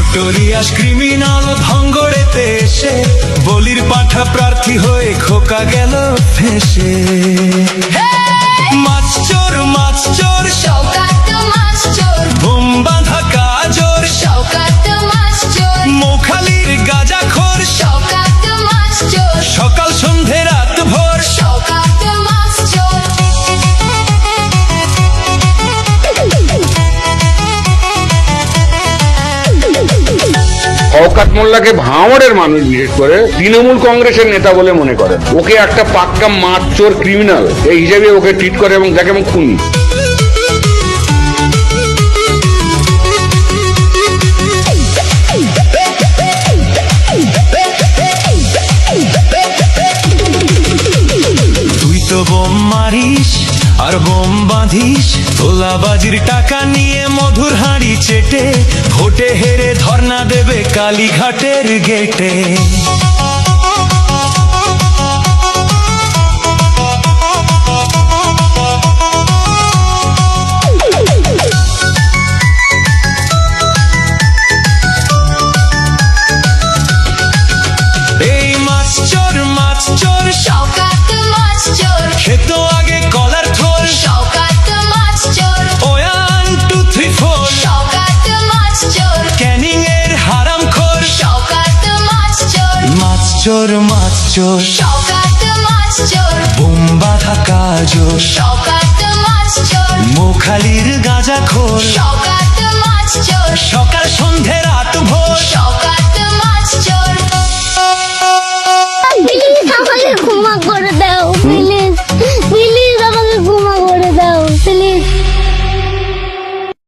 Victorious criminal ধঙ্গড়েতে এসে বলির পাঠা প্রার্থী হয়ে খোকা গেল ফেসে। মাছ চোর শওকত মাছ চোর, বোম বাঁধা কাজর শওকত মাছ চোর, মৌখালির গাঁজাখোর শওকত মাছ চোর, সকাল সন্ধে রাত ভোর শওকত মাছ চোর। শওকত মোল্লাকে ভাঙড়ের মানুষ বিশেষ করে তৃণমূল কংগ্রেসের নেতা বলে মনে করে। ওকে একটা পাক্কা মাছ চোর ক্রিমিনাল এই হিসেবে ওকে ট্রিট করে এবং দেখে এবং খুনি। তুই তো বোম মারিস আর বোম বাঁধিস, তোলাবাজির টাকা নিয়ে মধুর হাঁড়ি চেটে ভোটে হেরে ধর্ণা দেবে কালীঘাটের গেটে। এই মাছ চোর শওকত মাছ চোর, খেত আগে কলার থোল, শওকত মাছ চোর, 1 2 3 4 শওকত মাছ চোর, ক্যানিং এর হারাম খোর। শওকত মাছ চোর, মাছ চোর শওকত মাছ চোর, বোম বাঁধা কাজর শওকত মাছ চোর, মৌখালির গাঁজাখোর শওকত মাছ চোর, সকাল সন্ধে রাত ভোর শওকত